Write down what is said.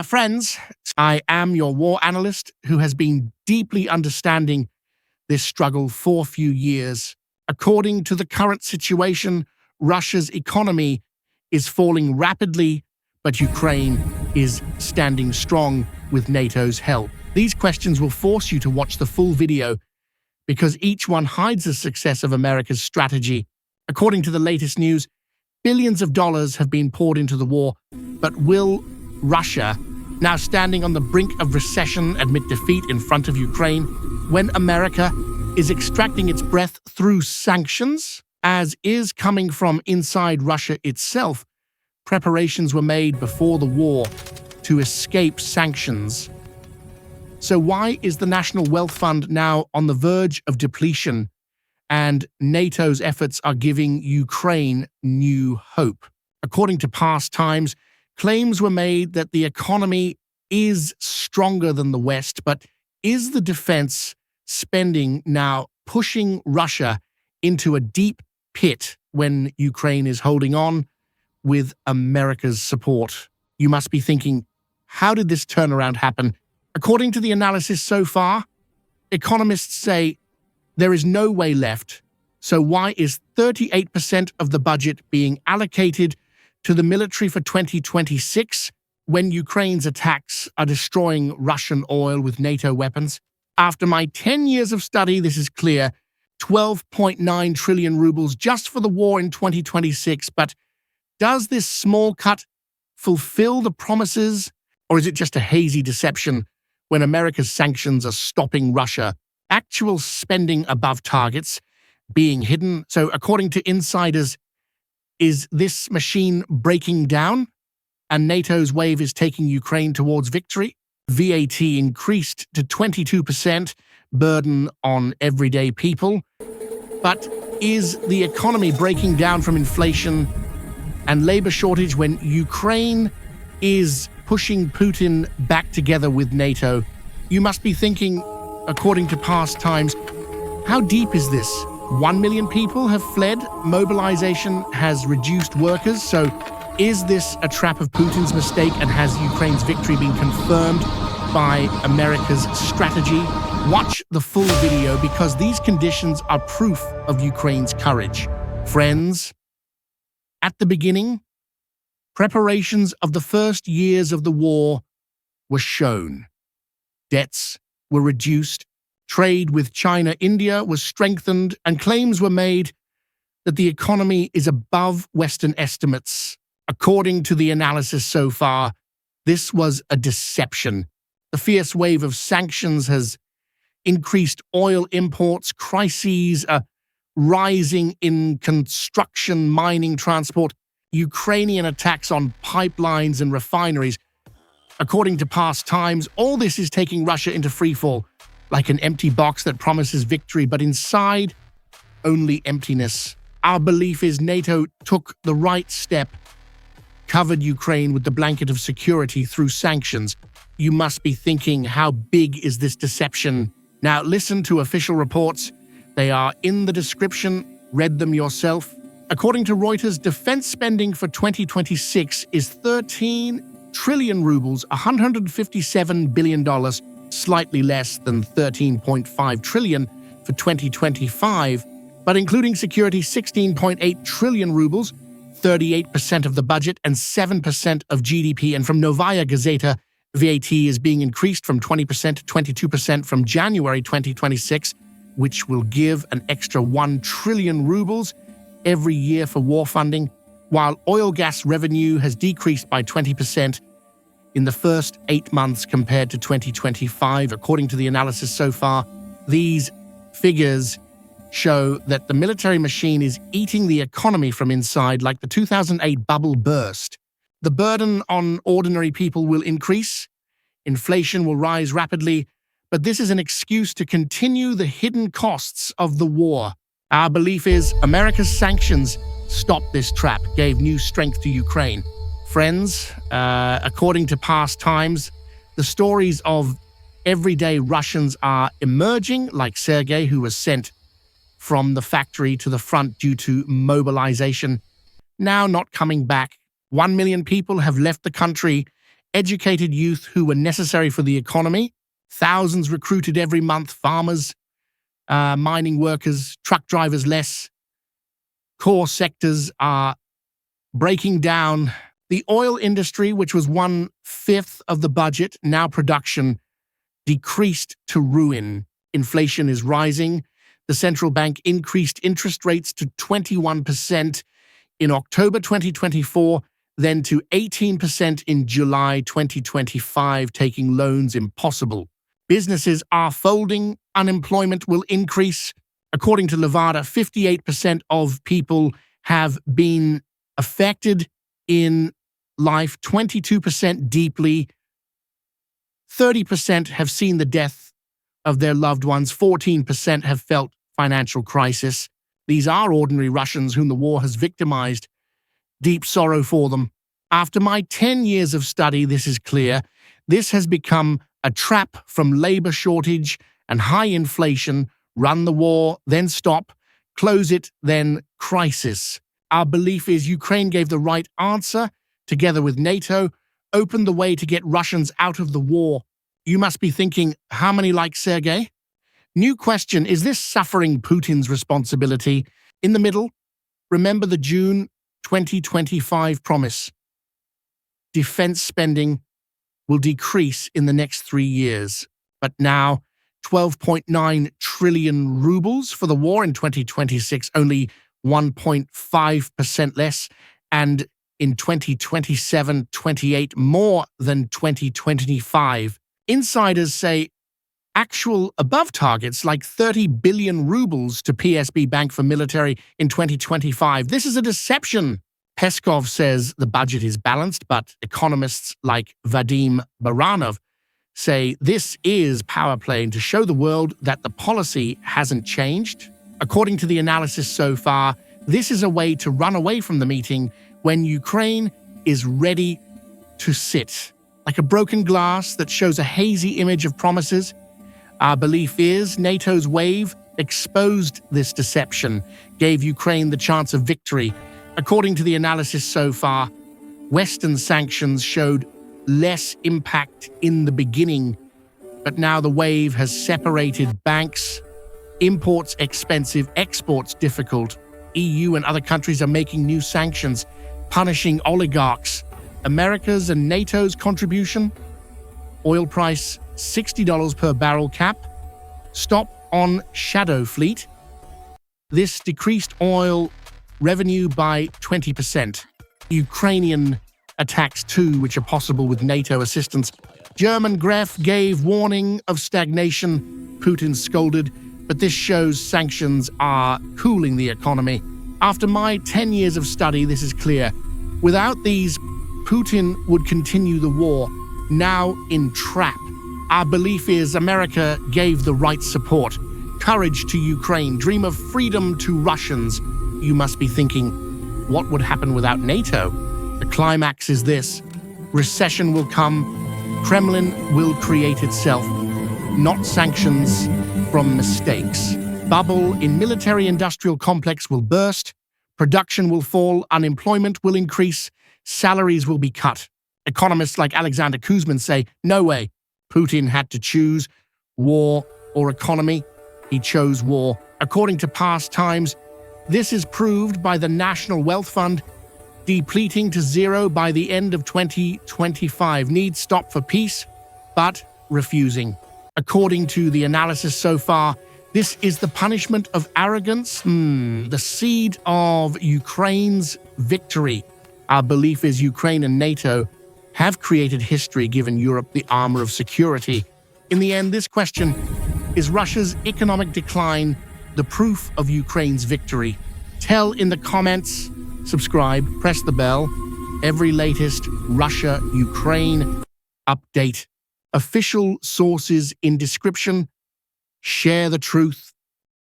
Friends, I am your war analyst who has been deeply understanding this struggle for a few years. According to the current situation, Russia's economy is falling rapidly, but Ukraine is standing strong with NATO's help. These questions will force you to watch the full video because each one hides the success of America's strategy. According to the latest news, billions of dollars have been poured into the war, but will Russia, now standing on the brink of recession, admit defeat in front of Ukraine when America is extracting its breath through sanctions? As is coming from inside Russia itself, preparations were made before the war to escape sanctions. So why is the National Wealth Fund now on the verge of depletion and NATO's efforts are giving Ukraine new hope? According to past times, claims were made that the economy is stronger than the West, but is the defense spending now pushing Russia into a deep pit when Ukraine is holding on with America's support? You must be thinking, how did this turnaround happen? According to the analysis so far, economists say there is no way left. So why is 38% of the budget being allocated to the military for 2026 when Ukraine's attacks are destroying Russian oil with NATO weapons? After my 10 years of study, this is clear. 12.9 trillion rubles just for the war in 2026. But does this small cut fulfill the promises, or is it just a hazy deception when America's sanctions are stopping Russia? Actual spending above targets being hidden. So according to insiders, is this machine breaking down and NATO's wave is taking Ukraine towards victory? VAT increased to 22%, burden on everyday people. But is the economy breaking down from inflation and labor shortage when Ukraine is pushing Putin back together with NATO? You must be thinking, according to past times, how deep is this? 1 million people have fled. Mobilization has reduced workers. So is this a trap of Putin's mistake, and has Ukraine's victory been confirmed by America's strategy? Watch the full video because these conditions are proof of Ukraine's courage. Friends, at the beginning, preparations of the first years of the war were shown. Debts were reduced, trade with China, India was strengthened, and claims were made that the economy is above Western estimates. According to the analysis so far, this was a deception. The fierce wave of sanctions has increased oil imports, crises are rising in construction, mining, transport, Ukrainian attacks on pipelines and refineries. According to past times, all this is taking Russia into freefall, like an empty box that promises victory, but inside, only emptiness. Our belief is NATO took the right step, covered Ukraine with the blanket of security through sanctions. You must be thinking, how big is this deception? Now listen to official reports. They are in the description. Read them yourself. According to Reuters, defense spending for 2026 is 13 trillion rubles, $157 billion, slightly less than 13.5 trillion for 2025, but including security, 16.8 trillion rubles, 38% of the budget and 7% of GDP. And from Novaya Gazeta, VAT is being increased from 20% to 22% from January 2026, which will give an extra 1 trillion rubles every year for war funding, while oil gas revenue has decreased by 20% in the first 8 months compared to 2025. According to the analysis so far, these figures show that the military machine is eating the economy from inside like the 2008 bubble burst. The burden on ordinary people will increase, inflation will rise rapidly, but this is an excuse to continue the hidden costs of the war. Our belief is America's sanctions stopped this trap, gave new strength to Ukraine. Friends, according to past times, the stories of everyday Russians are emerging, like Sergei, who was sent from the factory to the front due to mobilization, now not coming back. 1 million people have left the country. educated youth who were necessary for the economy, thousands recruited every month, farmers, mining workers, truck drivers less. Core sectors are breaking down. The oil industry, which was 1/5 of the budget, now production decreased to ruin. Inflation is rising. The central bank increased interest rates to 21% in October 2024, then to 18% in July 2025, taking loans impossible. Businesses are folding. Unemployment will increase. According to Nevada, 58% of people have been affected in life, 22% deeply, 30% have seen the death of their loved ones, 14% have felt financial crisis. These are ordinary Russians whom the war has victimized. Deep sorrow for them. After my 10 years of study, this is clear. This has become a trap from labor shortage and high inflation. Run the war, then stop. Close it, then crisis. Our belief is Ukraine gave the right answer, together with NATO, opened the way to get Russians out of the war. You must be thinking, how many like Sergei? New question, is this suffering Putin's responsibility? In the middle, remember the June 2025 promise. Defense spending will decrease in the next 3 years, but now 12.9 trillion rubles for the war in 2026, only 1.5% less, and in 2027-28 more than 2025. Insiders say actual above targets like 30 billion rubles to PSB Bank for military in 2025. This is a deception. Peskov says the budget is balanced, but economists like Vadim Baranov say this is power playing to show the world that the policy hasn't changed. According to the analysis so far, this is a way to run away from the meeting when Ukraine is ready to sit. Like a broken glass that shows a hazy image of promises. Our belief is NATO's wave exposed this deception, gave Ukraine the chance of victory. According to the analysis so far, Western sanctions showed less impact in the beginning, but now the wave has separated banks, imports expensive, exports difficult. EU and other countries are making new sanctions, punishing oligarchs. America's and NATO's contribution? Oil price $60 per barrel cap. Stop on shadow fleet. This decreased oil revenue by 20%. Ukrainian attacks too, which are possible with NATO assistance. German Gref gave warning of stagnation. Putin scolded, but this shows sanctions are cooling the economy. After my 10 years of study, this is clear. Without these, Putin would continue the war, now in trap. Our belief is America gave the right support. Courage to Ukraine, dream of freedom to Russians. You must be thinking, what would happen without NATO? The climax is this. Recession will come. Kremlin will create itself, not sanctions from mistakes. Bubble in military-industrial complex will burst. Production will fall. Unemployment will increase. Salaries will be cut. Economists like Alexander Kuzmin say, no way. Putin had to choose war or economy. He chose war. According to past times, this is proved by the National Wealth Fund depleting to zero by the end of 2025. Need stop for peace, but refusing. According to the analysis so far, this is the punishment of arrogance, the seed of Ukraine's victory. Our belief is Ukraine and NATO have created history, given Europe the armor of security. In the end, this question, is Russia's economic decline the proof of Ukraine's victory? Tell in the comments, subscribe, press the bell. Every latest Russia-Ukraine update. Official sources in description. Share the truth.